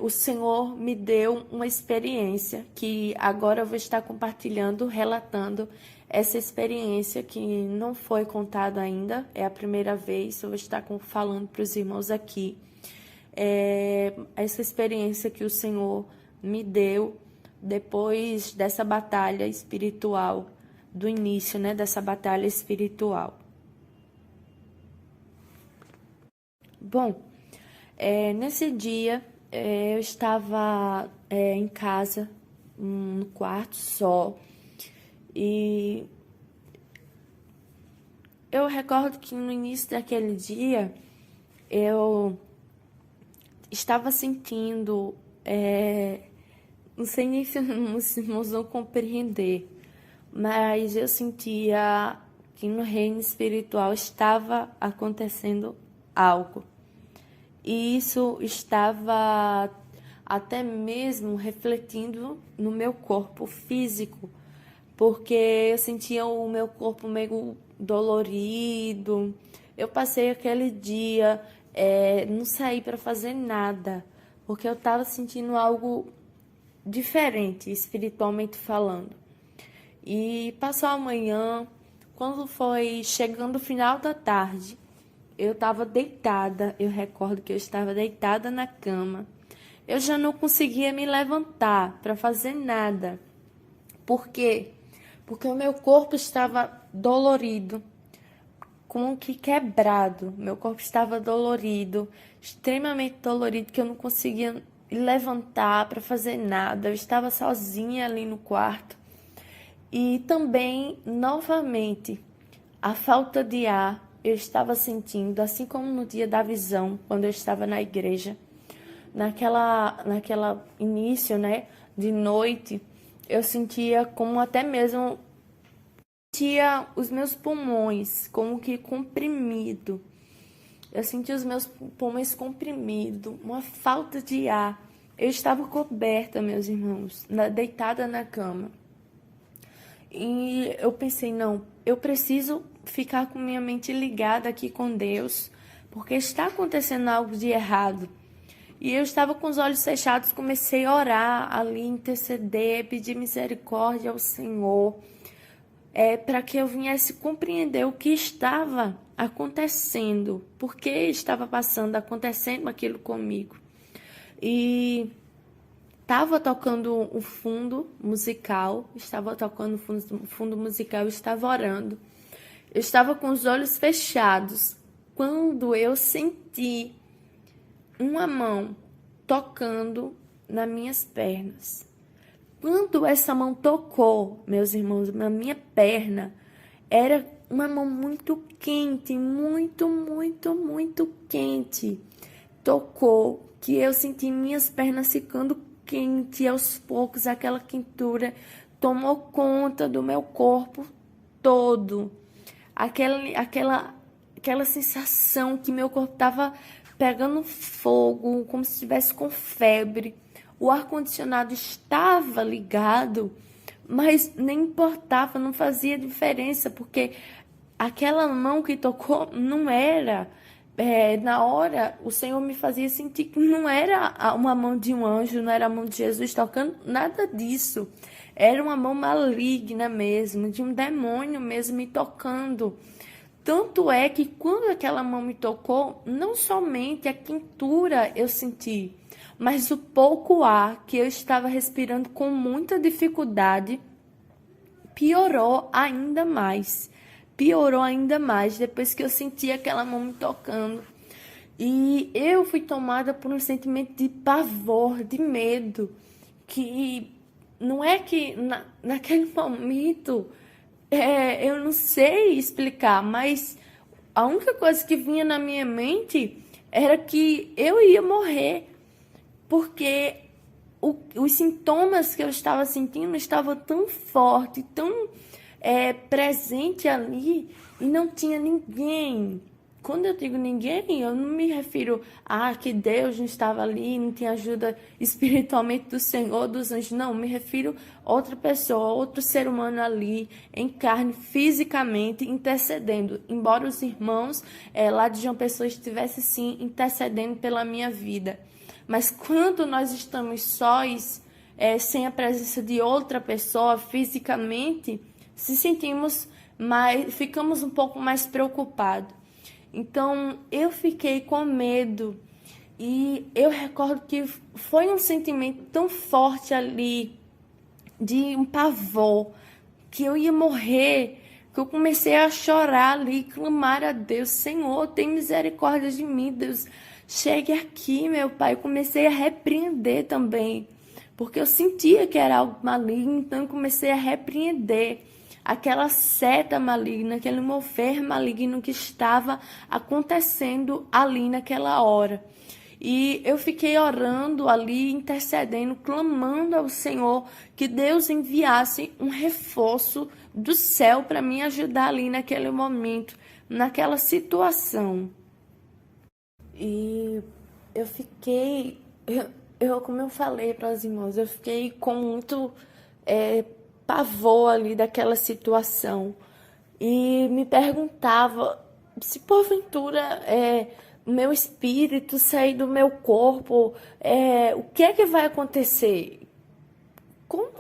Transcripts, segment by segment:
o Senhor me deu uma experiência que agora eu vou estar compartilhando, relatando essa experiência que não foi contada ainda, é a primeira vez, eu vou estar falando para os irmãos aqui. Essa experiência que o Senhor me deu depois dessa batalha espiritual, do início, né, dessa batalha espiritual. Bom, nesse dia eu estava em casa, no quarto só, e eu recordo que no início daquele dia eu estava sentindo, não sei nem se os irmãos vão compreender, mas eu sentia que no reino espiritual estava acontecendo algo. E isso estava até mesmo refletindo no meu corpo físico, porque eu sentia o meu corpo meio dolorido. Eu passei aquele dia, não saí para fazer nada, porque eu estava sentindo algo diferente, espiritualmente falando. E passou a manhã, quando foi chegando o final da tarde, eu estava deitada, eu recordo que eu estava deitada na cama. Eu já não conseguia me levantar para fazer nada. Por quê? Porque o meu corpo estava dolorido, como que quebrado. Meu corpo estava dolorido, extremamente dolorido, que eu não conseguia me levantar para fazer nada. Eu estava sozinha ali no quarto. E também, novamente, a falta de ar eu estava sentindo, assim como no dia da visão, quando eu estava na igreja. Naquela início, né, de noite, eu sentia como até mesmo sentia os meus pulmões como que comprimido. Eu sentia os meus pulmões comprimidos, uma falta de ar. Eu estava coberta, meus irmãos, deitada na cama. E eu pensei, não, eu preciso ficar com minha mente ligada aqui com Deus, porque está acontecendo algo de errado. E eu estava com os olhos fechados, comecei a orar ali, interceder, pedir misericórdia ao Senhor, para que eu viesse compreender o que estava acontecendo, por que estava acontecendo aquilo comigo. E estava tocando o fundo musical, estava orando. Eu estava com os olhos fechados quando eu senti uma mão tocando nas minhas pernas. Quando essa mão tocou, meus irmãos, na minha perna, era uma mão muito quente, muito, muito, muito quente. Tocou, que eu senti minhas pernas ficando quente e aos poucos aquela quentura tomou conta do meu corpo todo. Aquela sensação que meu corpo estava pegando fogo, como se estivesse com febre. O ar-condicionado estava ligado, mas nem importava, não fazia diferença, porque aquela mão que tocou não era... na hora, o Senhor me fazia sentir que não era uma mão de um anjo, não era a mão de Jesus tocando, nada disso. Era uma mão maligna mesmo, de um demônio mesmo me tocando. Tanto é que quando aquela mão me tocou, não somente a quentura eu senti, mas o pouco ar que eu estava respirando com muita dificuldade piorou ainda mais. Piorou ainda mais depois que eu senti aquela mão me tocando. E eu fui tomada por um sentimento de pavor, de medo, que não é que naquele momento, eu não sei explicar, mas a única coisa que vinha na minha mente era que eu ia morrer, porque os sintomas que eu estava sentindo estavam tão fortes, tão presente ali, e não tinha ninguém. Quando eu digo ninguém, eu não me refiro a que Deus não estava ali, não tinha ajuda espiritualmente do Senhor, dos anjos. Não, me refiro a outra pessoa, outro ser humano ali, em carne, fisicamente, intercedendo. Embora os irmãos lá de João Pessoa estivessem, sim, intercedendo pela minha vida. Mas quando nós estamos sós, sem a presença de outra pessoa fisicamente, se sentimos mais, ficamos um pouco mais preocupados. Então eu fiquei com medo e eu recordo que foi um sentimento tão forte ali de um pavor, que eu ia morrer, que eu comecei a chorar ali, clamar a Deus: Senhor, tem misericórdia de mim, Deus, chegue aqui, meu Pai. Eu comecei a repreender também, porque eu sentia que era algo maligno, então eu comecei a repreender aquela seta maligna, aquele mover maligno que estava acontecendo ali naquela hora. E eu fiquei orando ali, intercedendo, clamando ao Senhor que Deus enviasse um reforço do céu para me ajudar ali naquele momento, naquela situação. E eu fiquei, como eu falei para os irmãos, eu fiquei com muito pavor ali daquela situação. E me perguntava se porventura o meu espírito sair do meu corpo, o que é que vai acontecer?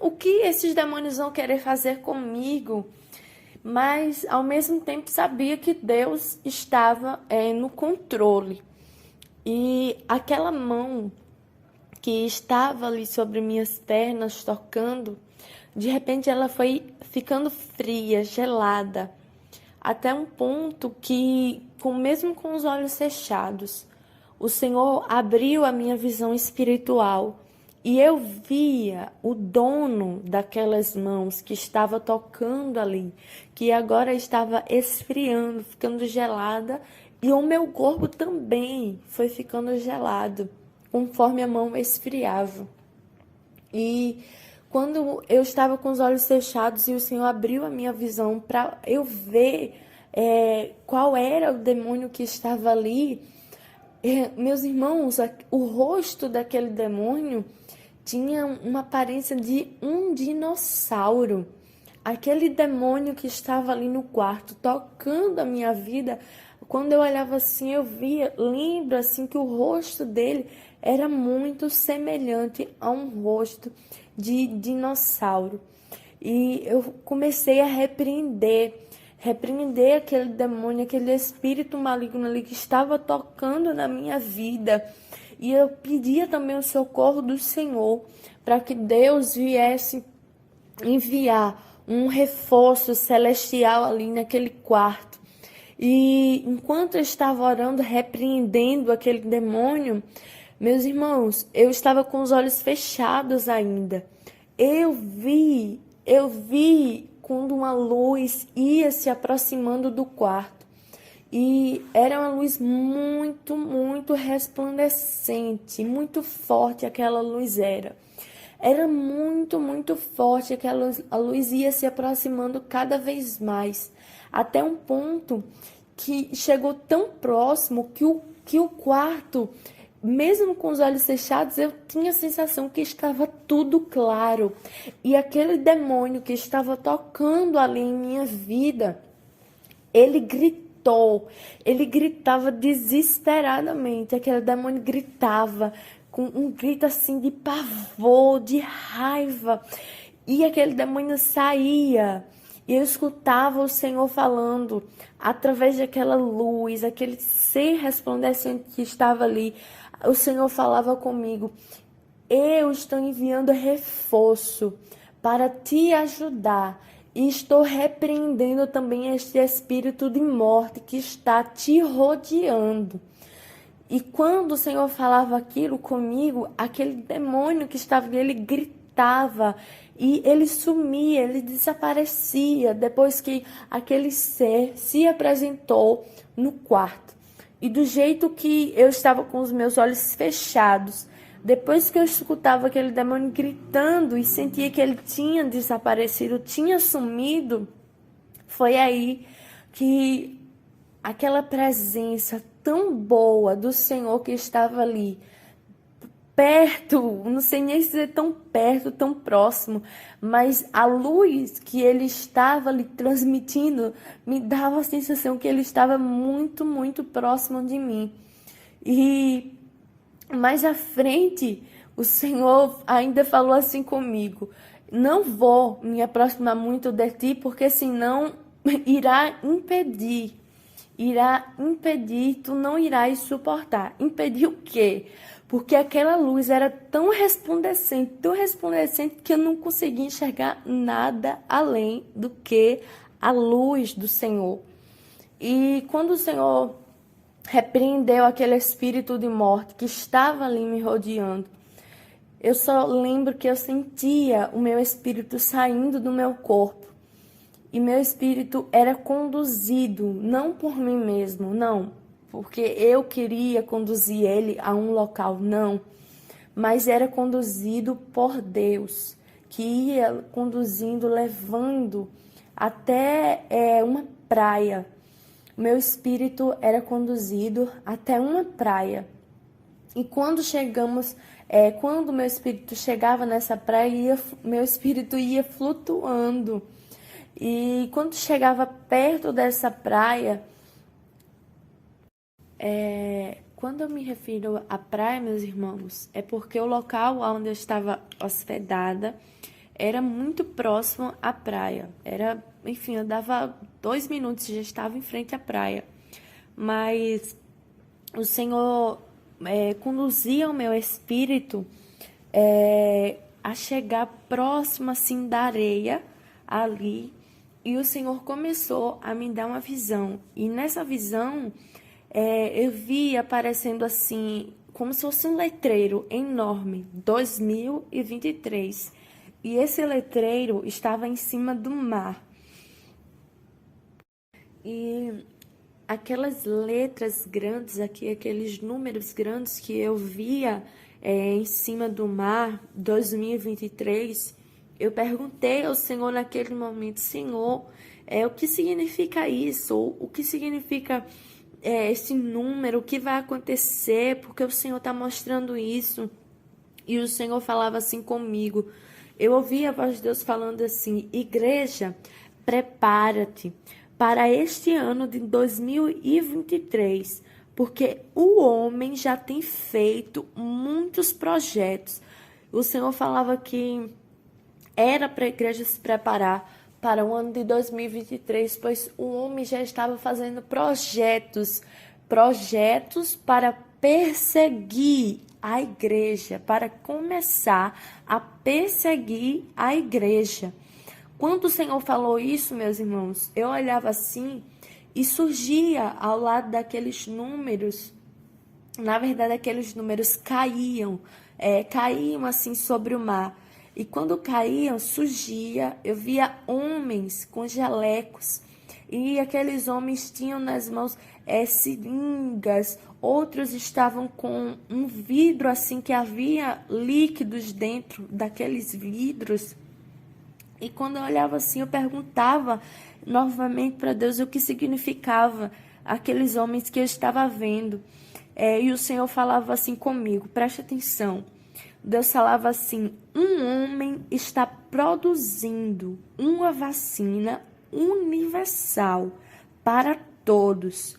O que esses demônios vão querer fazer comigo? Mas ao mesmo tempo sabia que Deus estava no controle. E aquela mão que estava ali sobre minhas pernas tocando, de repente ela foi ficando fria, gelada, até um ponto que, mesmo com os olhos fechados, o Senhor abriu a minha visão espiritual e eu via o dono daquelas mãos que estava tocando ali, que agora estava esfriando, ficando gelada, e o meu corpo também foi ficando gelado, conforme a mão esfriava. E quando eu estava com os olhos fechados e o Senhor abriu a minha visão para eu ver qual era o demônio que estava ali, meus irmãos, o rosto daquele demônio tinha uma aparência de um dinossauro. Aquele demônio que estava ali no quarto, tocando a minha vida, quando eu olhava assim, eu via, lembro assim que o rosto dele era muito semelhante a um rosto de dinossauro. E eu comecei a repreender aquele demônio, aquele espírito maligno ali que estava tocando na minha vida. E eu pedia também o socorro do Senhor para que Deus viesse enviar um reforço celestial ali naquele quarto. E enquanto eu estava orando, repreendendo aquele demônio, meus irmãos, eu estava com os olhos fechados ainda. Eu vi quando uma luz ia se aproximando do quarto. E era uma luz muito, muito resplandecente, muito forte aquela luz era. Era muito, muito forte, a luz ia se aproximando cada vez mais, até um ponto que chegou tão próximo que o quarto, mesmo com os olhos fechados, eu tinha a sensação que estava tudo claro. E aquele demônio que estava tocando ali em minha vida, ele gritava desesperadamente, aquele demônio gritava, com um grito assim de pavor, de raiva, e aquele demônio saía, e eu escutava o Senhor falando, através daquela luz, aquele ser resplandecente que estava ali, o Senhor falava comigo: eu estou enviando reforço para te ajudar, e estou repreendendo também este espírito de morte que está te rodeando. E quando o Senhor falava aquilo comigo, aquele demônio que estava ali, ele gritava e ele sumia, ele desaparecia depois que aquele ser se apresentou no quarto. E do jeito que eu estava com os meus olhos fechados, depois que eu escutava aquele demônio gritando e sentia que ele tinha desaparecido, tinha sumido, foi aí que aquela presença tão boa do Senhor que estava ali, perto, não sei nem dizer tão perto, tão próximo, mas a luz que ele estava ali transmitindo me dava a sensação que ele estava muito, muito próximo de mim. E Mais à frente, o Senhor ainda falou assim comigo: não vou me aproximar muito de ti, porque senão irá impedir, tu não irás suportar. Impedir o quê? Porque aquela luz era tão resplandecente que eu não conseguia enxergar nada além do que a luz do Senhor. E quando o Senhor repreendeu aquele espírito de morte que estava ali me rodeando, eu só lembro que eu sentia o meu espírito saindo do meu corpo. E meu espírito era conduzido, não por mim mesmo, não, porque eu queria conduzir ele a um local, não, mas era conduzido por Deus, que ia conduzindo, levando até uma praia. Meu espírito era conduzido até uma praia. E quando meu espírito chegava nessa praia, meu espírito ia flutuando. E quando chegava perto dessa praia, quando eu me refiro à praia, meus irmãos, é porque o local onde eu estava hospedada era muito próximo à praia. Enfim, eu dava 2 minutos e já estava em frente à praia. Mas o Senhor conduzia o meu espírito a chegar próximo assim da areia ali, e o Senhor começou a me dar uma visão. E nessa visão eu vi aparecendo assim, como se fosse um letreiro enorme, 2023. E esse letreiro estava em cima do mar. E aquelas letras grandes aqui, aqueles números grandes que eu via em cima do mar, 2023, eu perguntei ao Senhor naquele momento: Senhor, o que significa isso? O que significa esse número? O que vai acontecer? Porque o Senhor está mostrando isso. E o Senhor falava assim comigo. Eu ouvi a voz de Deus falando assim: igreja, prepara-te para este ano de 2023, porque o homem já tem feito muitos projetos. O Senhor falava que era para a igreja se preparar para o ano de 2023, pois o homem já estava fazendo projetos para perseguir a igreja, para começar a perseguir a igreja. Quando o Senhor falou isso, meus irmãos, eu olhava assim e surgia ao lado daqueles números. Na verdade, aqueles números caíam assim sobre o mar. E quando caíam, surgia, eu via homens com jalecos. E aqueles homens tinham nas mãos seringas, outros estavam com um vidro assim que havia líquidos dentro daqueles vidros. E quando eu olhava assim, eu perguntava novamente para Deus o que significava aqueles homens que eu estava vendo. E o Senhor falava assim comigo: preste atenção. Deus falava assim: um homem está produzindo uma vacina universal para todos.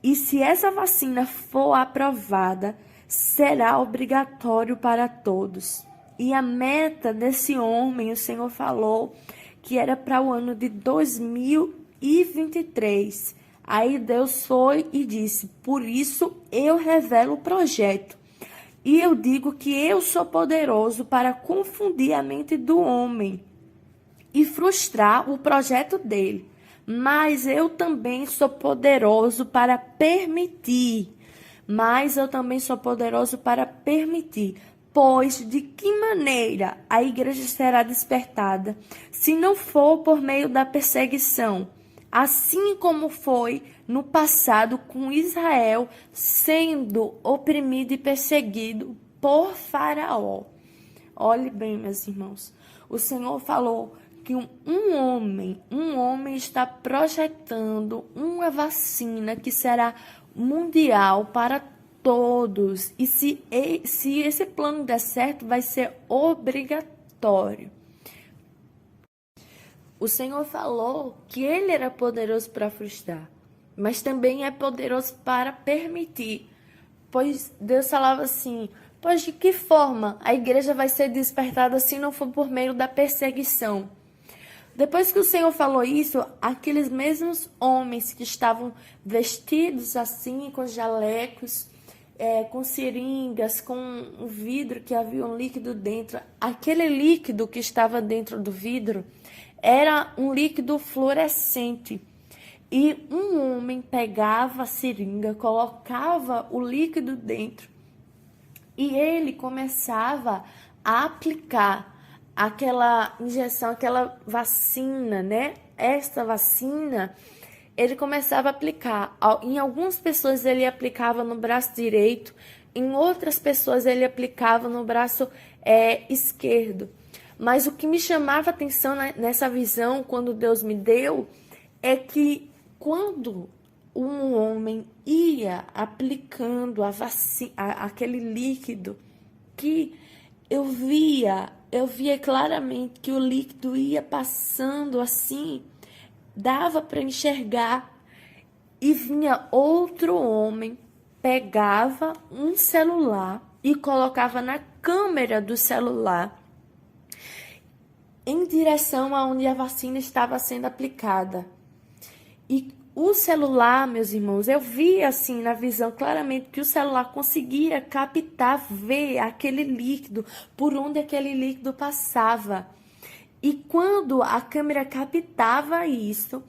E se essa vacina for aprovada, será obrigatório para todos. E a meta desse homem, o Senhor falou que era para o ano de 2023. Aí Deus foi e disse: por isso eu revelo o projeto. E eu digo que eu sou poderoso para confundir a mente do homem e frustrar o projeto dele. Mas eu também sou poderoso para permitir. Pois de que maneira a igreja será despertada, se não for por meio da perseguição, assim como foi no passado com Israel sendo oprimido e perseguido por Faraó? Olhe bem, meus irmãos, o Senhor falou que um homem está projetando uma vacina que será mundial para todos. E se esse plano der certo, vai ser obrigatório. O Senhor falou que Ele era poderoso para frustrar, mas também é poderoso para permitir. Pois Deus falava assim: pois de que forma a igreja vai ser despertada se não for por meio da perseguição? Depois que o Senhor falou isso, aqueles mesmos homens que estavam vestidos assim, com jalecos, com seringas, com um vidro que havia um líquido dentro, aquele líquido que estava dentro do vidro era um líquido fluorescente. E um homem pegava a seringa, colocava o líquido dentro e ele começava a aplicar aquela injeção, aquela vacina, né? Esta vacina, ele começava a aplicar. Em algumas pessoas ele aplicava no braço direito, em outras pessoas ele aplicava no braço esquerdo. Mas o que me chamava a atenção nessa visão, quando Deus me deu, é que quando um homem ia aplicando a vacina, aquele líquido, que eu via claramente que o líquido ia passando assim, dava para enxergar, e vinha outro homem, pegava um celular e colocava na câmera do celular em direção aonde a vacina estava sendo aplicada. E o celular, meus irmãos, eu vi assim na visão claramente que o celular conseguia captar, ver aquele líquido, por onde aquele líquido passava. E quando a câmera captava isso,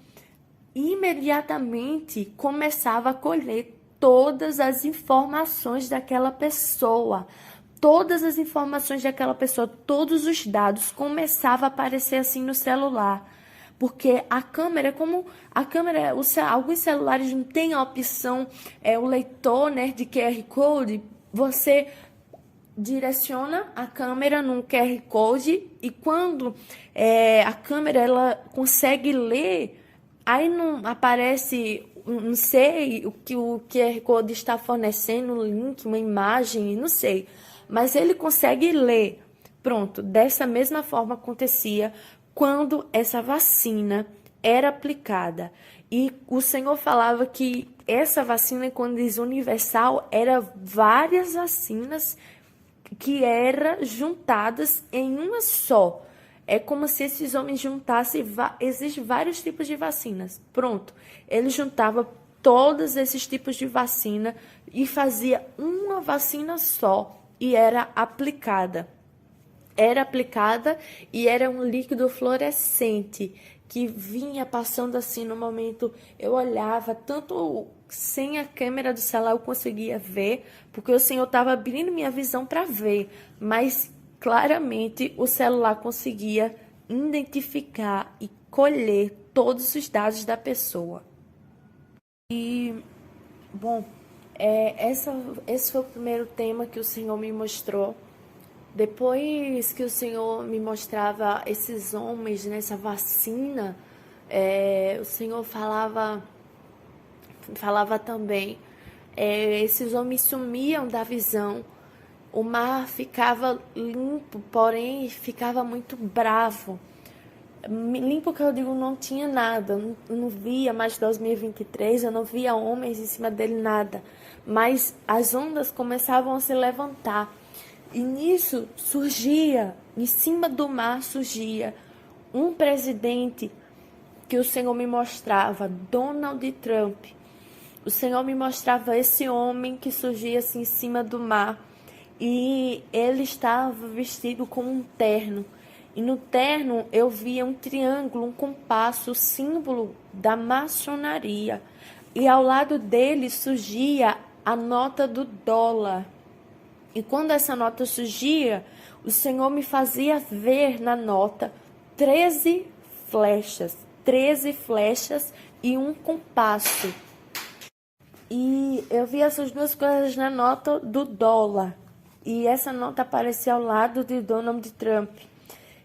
imediatamente começava a colher todas as informações daquela pessoa. Todas as informações daquela pessoa, todos os dados começavam a aparecer assim no celular. Porque a câmera, alguns celulares não tem a opção, o leitor, né, de QR Code, você direciona a câmera num QR Code e quando a câmera ela consegue ler, aí não aparece, não sei o que o QR Code está fornecendo, um link, uma imagem, não sei, mas ele consegue ler. Pronto, dessa mesma forma acontecia quando essa vacina era aplicada. E o Senhor falava que essa vacina, quando diz universal, era várias vacinas que eram juntadas em uma só. É como se esses homens juntassem, existem vários tipos de vacinas. Pronto, ele juntava todos esses tipos de vacina e fazia uma vacina só e era aplicada. Era aplicada e era um líquido fluorescente que vinha passando assim no momento. Eu olhava, tanto sem a câmera do celular eu conseguia ver, porque o Senhor estava abrindo minha visão para ver, mas claramente o celular conseguia identificar e colher todos os dados da pessoa. E, bom, esse foi o primeiro tema que o Senhor me mostrou. Depois que o Senhor me mostrava esses homens nessa vacina, o Senhor falava também, esses homens sumiam da visão, o mar ficava limpo, porém ficava muito bravo. Limpo que eu digo, não tinha nada, não via mais 2023, eu não via homens em cima dele, nada. Mas as ondas começavam a se levantar. E nisso surgia, em cima do mar surgia um presidente que o Senhor me mostrava, Donald Trump. O Senhor me mostrava esse homem que surgia assim em cima do mar. E ele estava vestido com um terno. E no terno eu via um triângulo, um compasso, símbolo da maçonaria. E ao lado dele surgia a nota do dólar. E quando essa nota surgia, o Senhor me fazia ver na nota 13 flechas e um compasso. E eu vi essas duas coisas na nota do dólar. E essa nota aparecia ao lado de Donald Trump.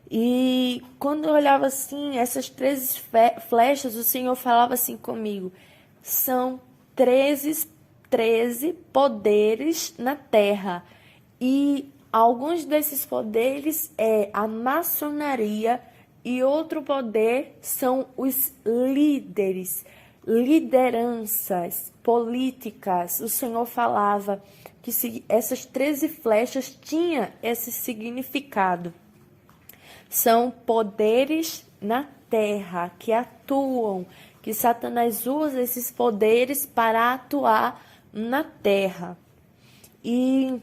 E quando eu olhava assim, essas 13 flechas, o Senhor falava assim comigo: são 13 poderes na terra. E alguns desses poderes é a maçonaria e outro poder são os líderes. lideranças políticas. O Senhor falava que essas 13 flechas tinham esse significado. São poderes na terra que atuam, que Satanás usa esses poderes para atuar na terra. E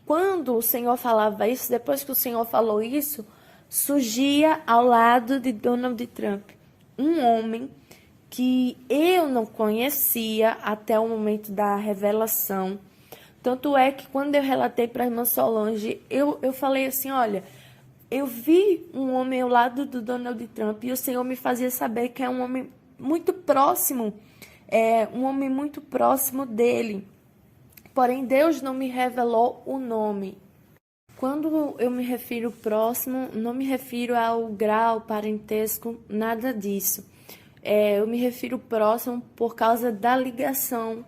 quando o Senhor falava isso, depois que o Senhor falou isso, surgia ao lado de Donald Trump um homem que eu não conhecia até o momento da revelação. Tanto é que quando eu relatei para a irmã Solange, eu falei assim, olha, eu vi um homem ao lado do Donald Trump e o Senhor me fazia saber que é um homem muito próximo, um homem muito próximo dele. Porém, Deus não me revelou o nome. Quando eu me refiro próximo, não me refiro ao grau, parentesco, nada disso. Eu me refiro próximo por causa da ligação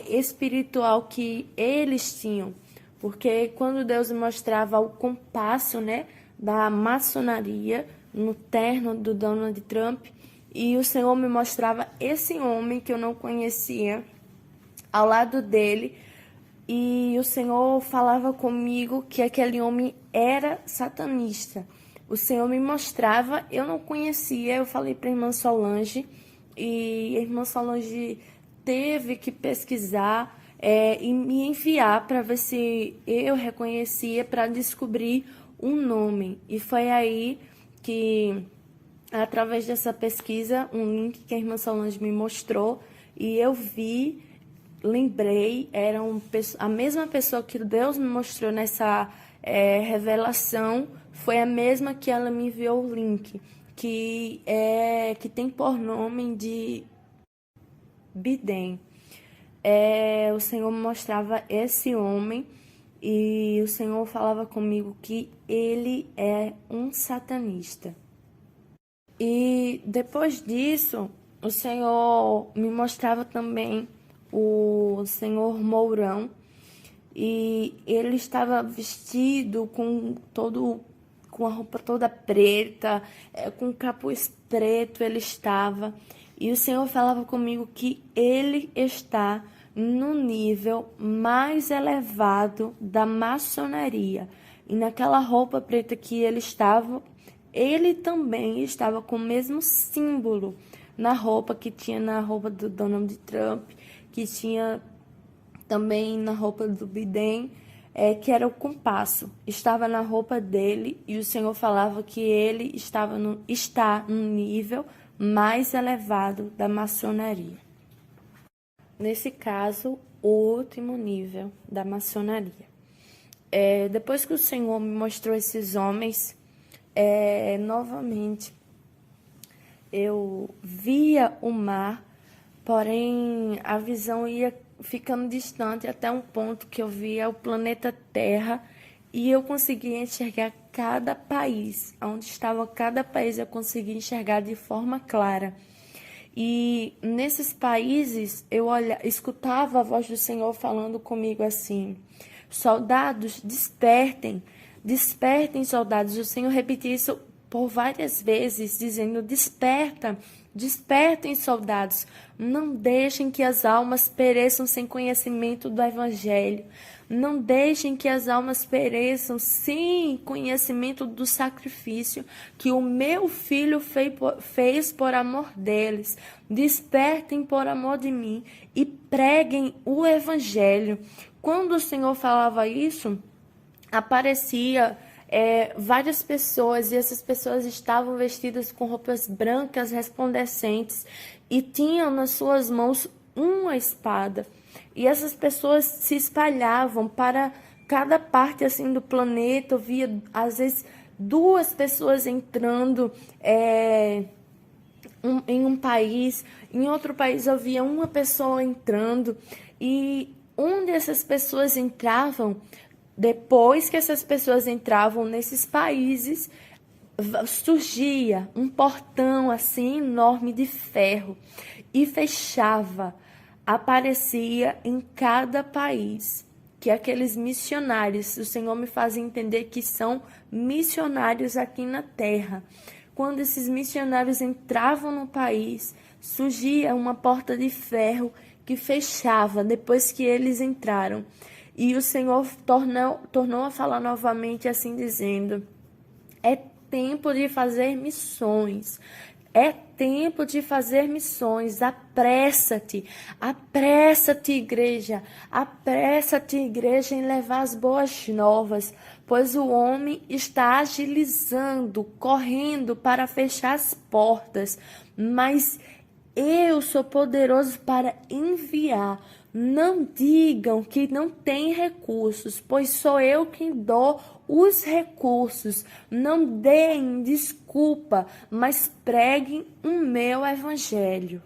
espiritual que eles tinham. Porque quando Deus me mostrava o compasso, né, da maçonaria no terno do Donald Trump, e o Senhor me mostrava esse homem que eu não conhecia ao lado dele, e o Senhor falava comigo que aquele homem era satanista. O Senhor me mostrava, eu não conhecia, eu falei para a irmã Solange, e a irmã Solange teve que pesquisar e me enviar para ver se eu reconhecia, para descobrir um nome. E foi aí que, através dessa pesquisa, um link que a irmã Solange me mostrou, e eu vi, lembrei, era a mesma pessoa que Deus me mostrou nessa revelação, foi a mesma que ela me enviou o link, que tem por nome de Biden. O Senhor me mostrava esse homem e o Senhor falava comigo que ele é um satanista. E depois disso, o Senhor me mostrava também o Senhor Mourão, e ele estava vestido com a roupa toda preta, com capuz preto ele estava, e o Senhor falava comigo que ele está no nível mais elevado da maçonaria, e naquela roupa preta que ele estava, ele também estava com o mesmo símbolo na roupa que tinha na roupa do Donald Trump, que tinha também na roupa do Biden, que era o compasso. Estava na roupa dele, e o Senhor falava que ele está no nível mais elevado da maçonaria. Nesse caso, o último nível da maçonaria. Depois que o Senhor me mostrou esses homens, novamente, eu via o mar, porém a visão ia ficando distante até um ponto que eu via o planeta Terra e eu conseguia enxergar cada país. Onde estava cada país eu conseguia enxergar de forma clara. E nesses países eu escutava a voz do Senhor falando comigo assim: soldados, despertem, despertem, soldados. O Senhor repetia isso por várias vezes, dizendo: desperta, despertem, soldados. Não deixem que as almas pereçam sem conhecimento do Evangelho. Não deixem que as almas pereçam sem conhecimento do sacrifício que o meu filho fez por amor deles. Despertem por amor de mim e preguem o Evangelho. Quando o Senhor falava isso, aparecia várias pessoas, e essas pessoas estavam vestidas com roupas brancas resplandecentes e tinham nas suas mãos uma espada. E essas pessoas se espalhavam para cada parte assim do planeta. Eu via, às vezes, 2 pessoas entrando em um país, em outro país eu via uma pessoa entrando, e onde essas pessoas entravam, depois que essas pessoas entravam nesses países, surgia um portão assim enorme de ferro e fechava. Aparecia em cada país que aqueles missionários, o Senhor me fazia entender que são missionários aqui na terra. Quando esses missionários entravam no país, surgia uma porta de ferro que fechava depois que eles entraram. E o Senhor tornou a falar novamente assim, dizendo: é tempo de fazer missões. É tempo de fazer missões. Apressa-te. Apressa-te, igreja. Apressa-te, igreja, em levar as boas novas, pois o homem está agilizando, correndo para fechar as portas. Mas eu sou poderoso para enviar. Não digam que não tem recursos, pois sou eu quem dou os recursos. Não deem desculpa, mas preguem o meu evangelho.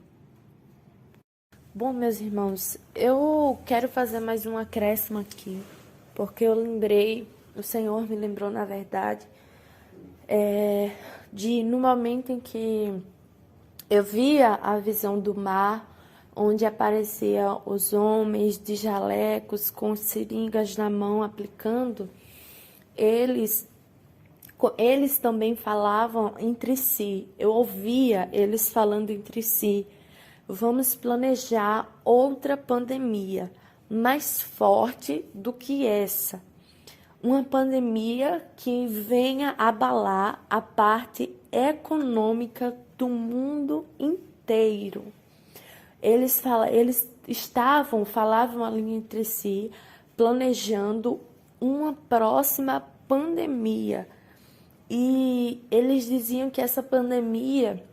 Bom, meus irmãos, eu quero fazer mais um acréscimo aqui, porque eu lembrei, o Senhor me lembrou, na verdade, no momento em que eu via a visão do mar, onde apareciam os homens de jalecos com seringas na mão aplicando, eles também falavam entre si. Eu ouvia eles falando entre si: vamos planejar outra pandemia mais forte do que essa. Uma pandemia que venha abalar a parte econômica do mundo inteiro. Eles falavam ali entre si, planejando uma próxima pandemia. E eles diziam que essa pandemia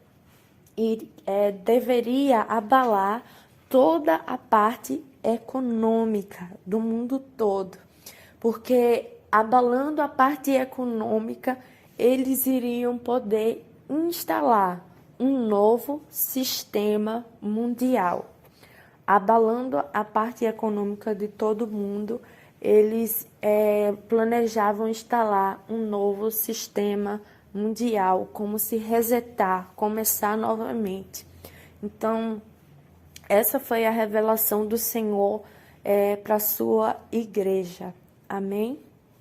deveria abalar toda a parte econômica do mundo todo. Porque abalando a parte econômica, eles iriam poder instalar um novo sistema mundial. Abalando a parte econômica de todo mundo, eles planejavam instalar um novo sistema mundial, como se resetar, começar novamente. Então, essa foi a revelação do Senhor para a sua igreja. Amém?